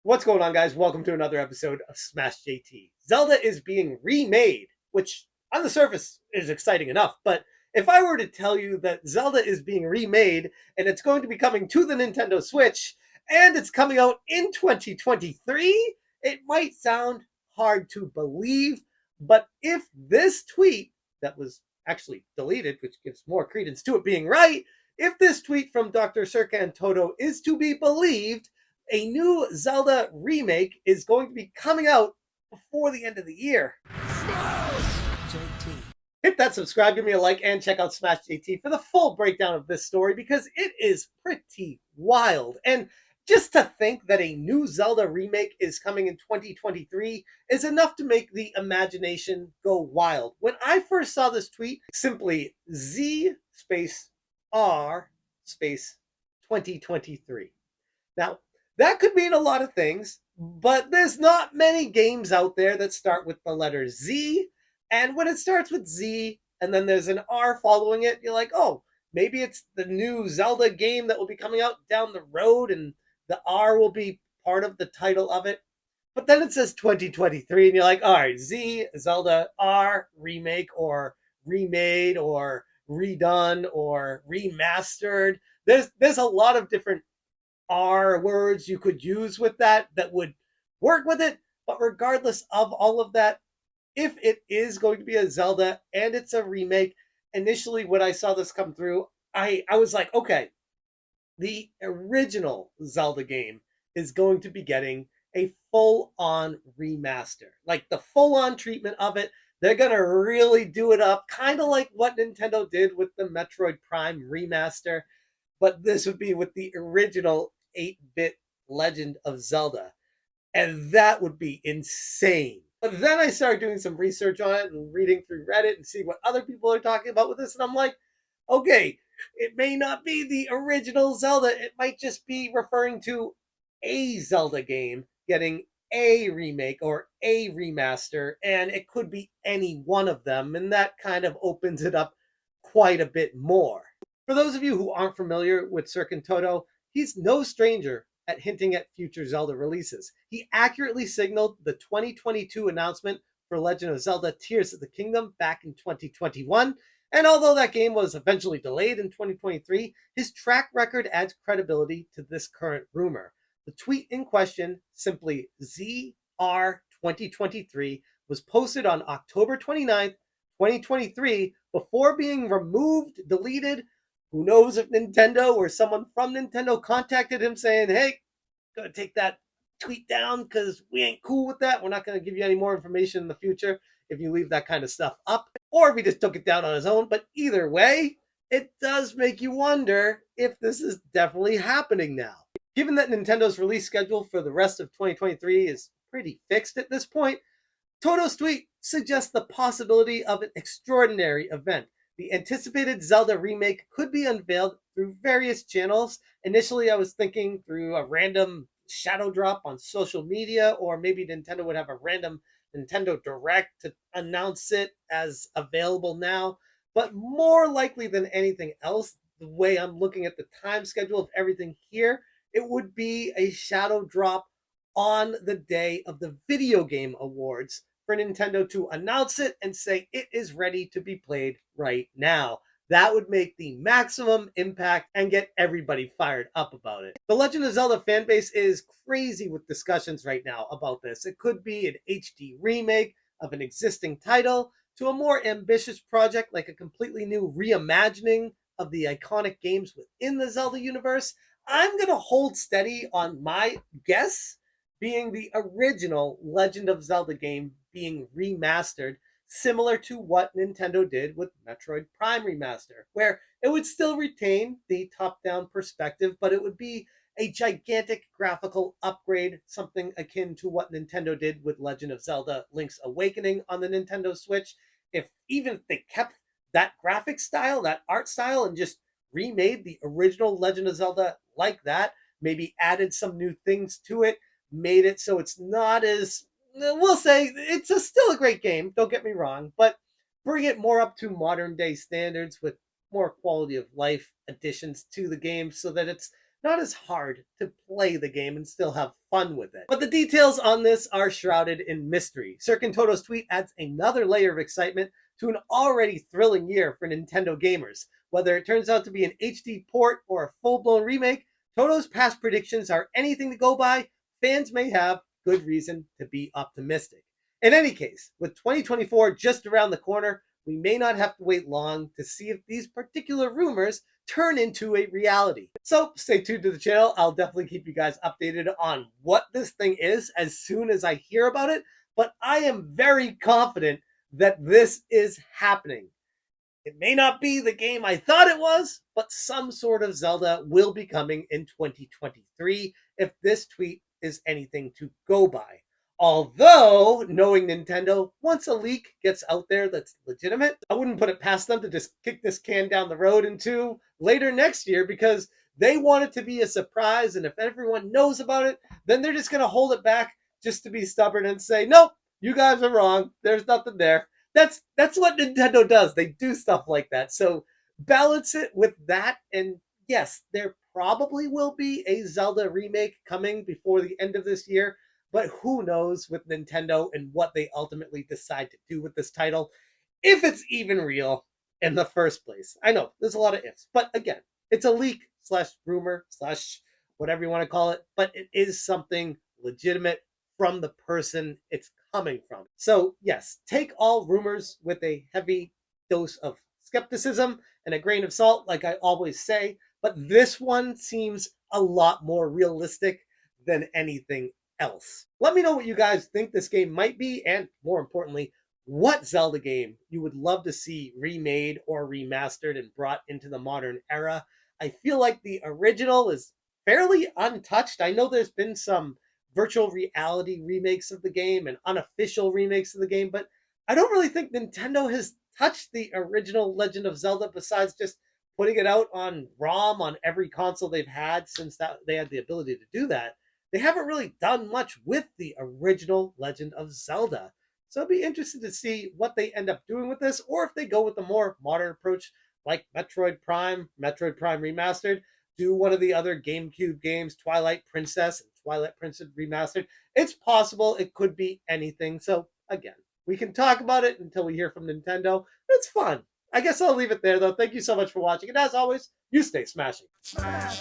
What's going on, guys? Welcome to another episode of Smash JT. Zelda is being remade, which on the surface is exciting enough, but if I were to tell you that Zelda is being remade and it's going to be coming to the Nintendo Switch and it's coming out in 2023, it might sound hard to believe, but if this tweet that was actually deleted, which gives more credence to it being right, if this tweet from Dr. Serkan Toto is to be believed, a new Zelda remake is going to be coming out before the end of the year. JT. Hit that subscribe, give me a like, and check out Smash JT for the full breakdown of this story because it is pretty wild. And just to think that a new Zelda remake is coming in 2023 is enough to make the imagination go wild. When I first saw this tweet, simply Z space R space 2023. Now, that could mean a lot of things, but there's not many games out there that start with the letter Z. And when it starts with Z and then there's an R following it, you're like, oh, maybe it's the new Zelda game that will be coming out down the road and the R will be part of the title of it. But then it says 2023 and you're like, all right, Z, Zelda, R, remake or remade or redone or remastered. There's a lot of different are words you could use with that would work with it. But regardless of all of that, if it is going to be a Zelda and it's a remake, initially when I saw this come through, I was like, okay, the original Zelda game is going to be getting a full-on remaster. Like the full-on treatment of it. They're going to really do it up, kind of like what Nintendo did with the Metroid Prime remaster, but this would be with the original 8-bit Legend of Zelda. And that would be insane. But then I started doing some research on it and reading through Reddit and see what other people are talking about with this. And I'm like, okay, it may not be the original Zelda. It might just be referring to a Zelda game getting a remake or a remaster. And it could be any one of them. And that kind of opens it up quite a bit more. For those of you who aren't familiar with Serkan Toto, he's no stranger at hinting at future Zelda releases. He accurately signaled the 2022 announcement for Legend of Zelda Tears of the Kingdom back in 2021, and although that game was eventually delayed in 2023, his track record adds credibility to this current rumor. The tweet in question, simply ZR 2023, was posted on October 29th, 2023, before being removed, deleted. Who knows if Nintendo or someone from Nintendo contacted him saying, hey, gotta take that tweet down because we ain't cool with that. We're not going to give you any more information in the future if you leave that kind of stuff up. Or if he just took it down on his own. But either way, it does make you wonder if this is definitely happening now. Given that Nintendo's release schedule for the rest of 2023 is pretty fixed at this point, Toto's tweet suggests the possibility of an extraordinary event. The anticipated Zelda remake could be unveiled through various channels. Initially, I was thinking through a random shadow drop on social media, or maybe Nintendo would have a random Nintendo Direct to announce it as available now. But more likely than anything else, the way I'm looking at the time schedule of everything here, it would be a shadow drop on the day of the Video Game Awards for Nintendo to announce it and say it is ready to be played right now. That would make the maximum impact and get everybody fired up about it. The Legend of Zelda fanbase is crazy with discussions right now about this. It could be an HD remake of an existing title to a more ambitious project like a completely new reimagining of the iconic games within the Zelda universe. I'm going to hold steady on my guess being the original Legend of Zelda game being remastered, similar to what Nintendo did with Metroid Prime Remaster, where it would still retain the top-down perspective, but it would be a gigantic graphical upgrade, something akin to what Nintendo did with Legend of Zelda Link's Awakening on the Nintendo Switch. If they kept that graphic style, that art style, and just remade the original Legend of Zelda like that, maybe added some new things to it, made it so it's not as, we'll say, still a great game, don't get me wrong, but bring it more up to modern day standards with more quality of life additions to the game so that it's not as hard to play the game and still have fun with it. But the details on this are shrouded in mystery. Serkan Toto's tweet adds another layer of excitement to an already thrilling year for Nintendo gamers. Whether it turns out to be an HD port or a full-blown remake, Toto's past predictions are anything to go by. Fans may have good reason to be optimistic. In any case, with 2024 just around the corner, we may not have to wait long to see if these particular rumors turn into a reality. So stay tuned to the channel. I'll definitely keep you guys updated on what this thing is as soon as I hear about it. But I am very confident that this is happening. It may not be the game I thought it was, but some sort of Zelda will be coming in 2023 if this tweet is anything to go by. Although, knowing Nintendo, once a leak gets out there that's legitimate, I wouldn't put it past them to just kick this can down the road into later next year because they want it to be a surprise. And if everyone knows about it, then they're just going to hold it back just to be stubborn and say, nope, you guys are wrong. There's nothing there. That's what Nintendo does. They do stuff like that. So balance it with that. And yes, there probably will be a Zelda remake coming before the end of this year. But who knows with Nintendo and what they ultimately decide to do with this title, if it's even real in the first place. I know there's a lot of ifs, but again, it's a leak slash rumor slash whatever you want to call it, but it is something legitimate from the person it's coming from. So yes, take all rumors with a heavy dose of skepticism and a grain of salt, like I always say, but this one seems a lot more realistic than anything else. Let me know what you guys think this game might be, and more importantly, what Zelda game you would love to see remade or remastered and brought into the modern era. I feel like the original is fairly untouched. I know there's been some virtual reality remakes of the game and unofficial remakes of the game, but I don't really think Nintendo has touched the original Legend of Zelda besides just putting it out on ROM on every console they've had since they had the ability to do that. They haven't really done much with the original Legend of Zelda. So I'd be interested to see what they end up doing with this, or if they go with a more modern approach like Metroid Prime Remastered, do one of the other GameCube games, Twilight Princess and Twilight Princess Remastered. It's possible it could be anything. So again, we can talk about it until we hear from Nintendo. It's fun. I guess I'll leave it there though. Thank you so much for watching. And as always, you stay smashing. Smash